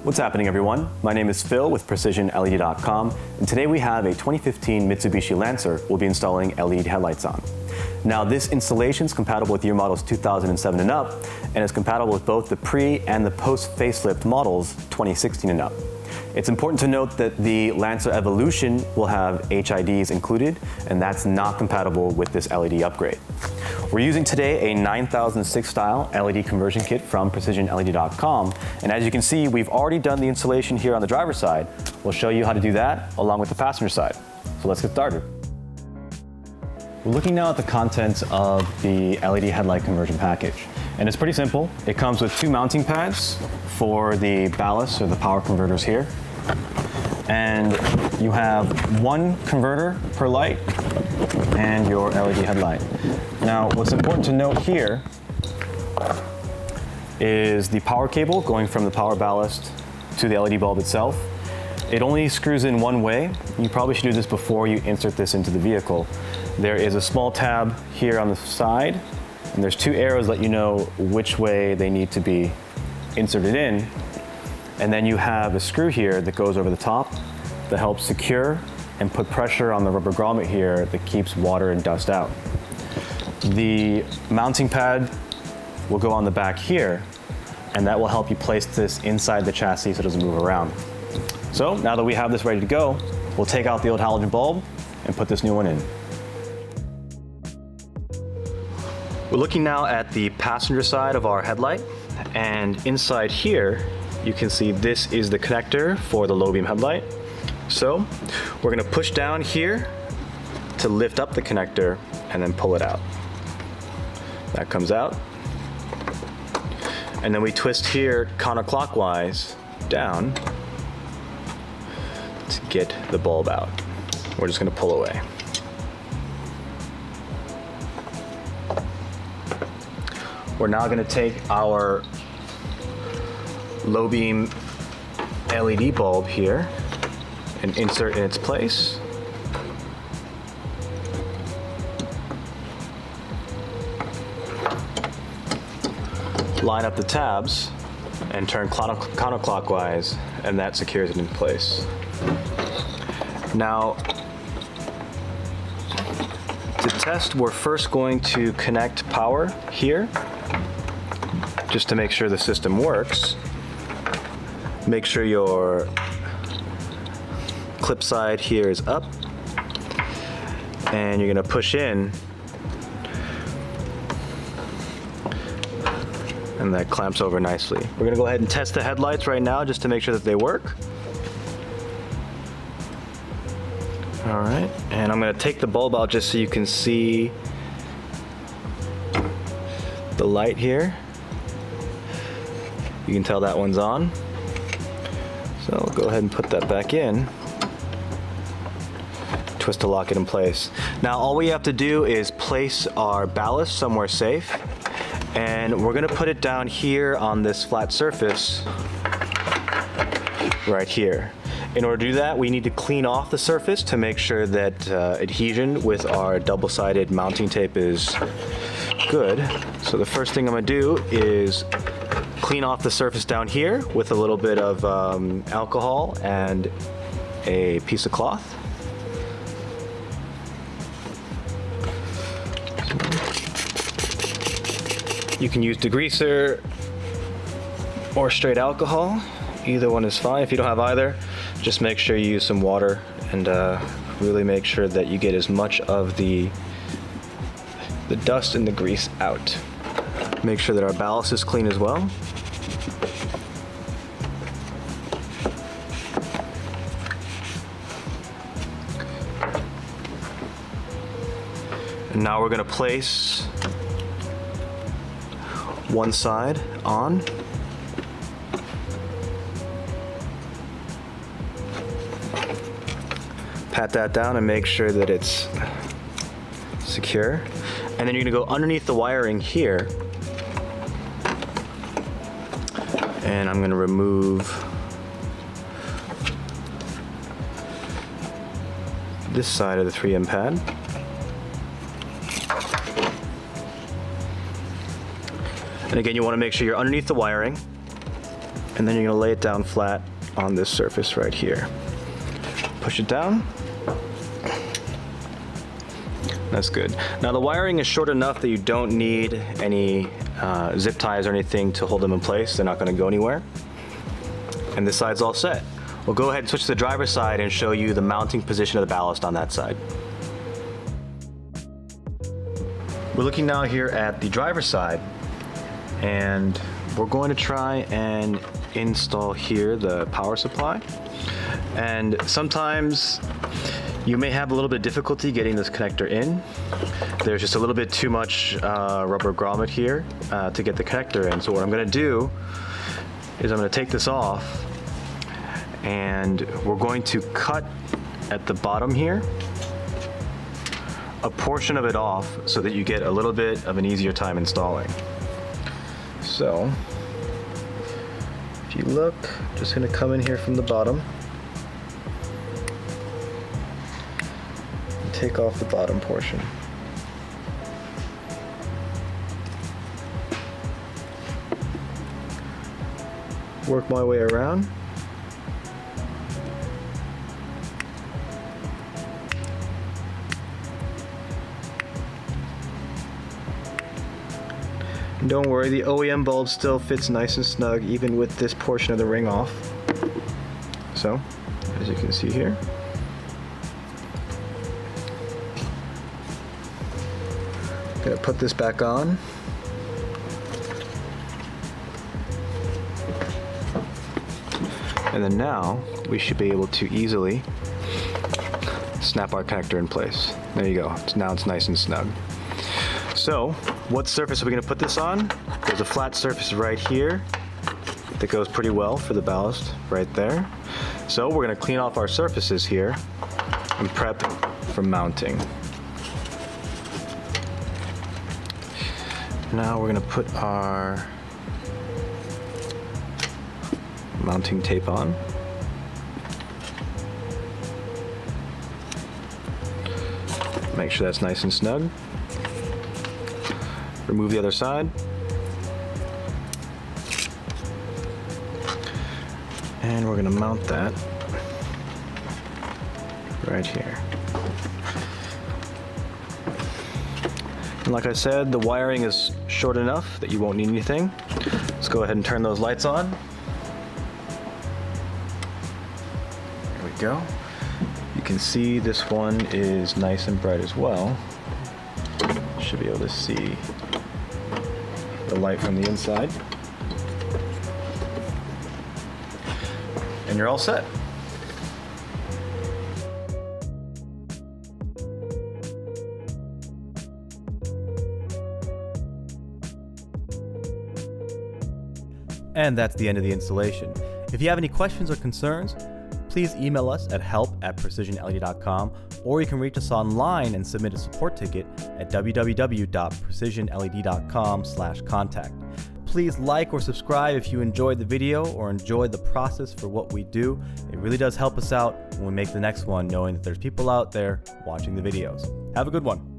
What's happening, everyone? My name is Phil with PrecisionLED.com, and today we have a 2015 Mitsubishi Lancer we'll be installing LED headlights on. Now, this installation is compatible with year models 2007 and up, and is compatible with both the pre- and the post-facelift models 2016 and up. It's important to note that the Lancer Evolution will have HIDs included, and that's not compatible with this LED upgrade. We're using today a 9006 style LED conversion kit from PrecisionLED.com, and as you can see, we've already done the installation here on the driver's side. We'll show you how to do that along with the passenger side. So let's get started. We're looking now at the contents of the LED headlight conversion package, and it's pretty simple. It comes with two mounting pads for the ballast or the power converters here, and you have one converter per light and your LED headlight. Now, what's important to note here is the power cable going from the power ballast to the LED bulb itself. It only screws in one way. You probably should do this before you insert this into the vehicle. There is a small tab here on the side, and there's two arrows that let you know which way they need to be inserted in. And then you have a screw here that goes over the top that helps secure and put pressure on the rubber grommet here that keeps water and dust out. The mounting pad will go on the back here, and that will help you place this inside the chassis so it doesn't move around. So now that we have this ready to go, we'll take out the old halogen bulb and put this new one in. We're looking now at the passenger side of our headlight, and inside here you can see this is the connector for the low beam headlight. So we're going to push down here to lift up the connector and then pull it out. That comes out. And then we twist here counterclockwise down to get the bulb out. We're just going to pull away. We're now going to take our low beam LED bulb here and insert in its place. Line up the tabs and turn counterclockwise, and that secures it in place. Now, to test, we're first going to connect power here, just to make sure the system works. Make sure your clip side here is up, and you're going to push in, and that clamps over nicely. We're going to go ahead and test the headlights right now just to make sure that they work. All right, and I'm going to take the bulb out just so you can see the light here. You can tell that one's on. So I'll go ahead and put that back in. Twist to lock it in place. Now all we have to do is place our ballast somewhere safe, and we're going to put it down here on this flat surface right here. In order to do that, we need to clean off the surface to make sure that adhesion with our double-sided mounting tape is good. So the first thing I'm going to do is clean off the surface down here with a little bit of alcohol and a piece of cloth. You can use degreaser or straight alcohol. Either one is fine. If you don't have either, just make sure you use some water and really make sure that you get as much of the dust and the grease out. Make sure that our ballast is clean as well. And now we're going to place one side on. Pat that down and make sure that it's secure. And then you're going to go underneath the wiring here. And I'm going to remove this side of the 3M pad. And again, you want to make sure you're underneath the wiring. and then you're gonna lay it down flat on this surface right here. Push it down. That's good. Now the wiring is short enough that you don't need any zip ties or anything to hold them in place. They're not gonna go anywhere. And this side's all set. We'll go ahead and switch to the driver's side and show you the mounting position of the ballast on that side. We're looking now here at the driver's side, and we're going to try and install here the power supply. And sometimes you may have a little bit of difficulty getting this connector in. There's just a little bit too much rubber grommet here to get the connector in. So what I'm gonna do is I'm gonna take this off, and we're going to cut at the bottom here a portion of it off so that you get a little bit of an easier time installing. So if you look, just gonna come in here from the bottom, take off the bottom portion. Work my way around. And don't worry, the OEM bulb still fits nice and snug even with this portion of the ring off. So, as you can see here. Gonna put this back on. And then now we should be able to easily snap our connector in place. There you go. Now it's nice and snug. So what surface are we going to put this on? There's a flat surface right here that goes pretty well for the ballast right there. So we're going to clean off our surfaces here and prep for mounting. Now we're going to put our mounting tape on. Make sure that's nice and snug. Remove the other side. And we're going to mount that right here. And like I said, the wiring is short enough that you won't need anything. Let's go ahead and turn those lights on. There we go. You can see this one is nice and bright as well. Should be able to see the light from the inside. And you're all set. And that's the end of the installation. If you have any questions or concerns, please email us at help@precisionled.com, or you can reach us online and submit a support ticket at www.precisionled.com/contact. Please like or subscribe if you enjoyed the video or enjoyed the process for what we do. It really does help us out when we make the next one, knowing that there's people out there watching the videos. Have a good one.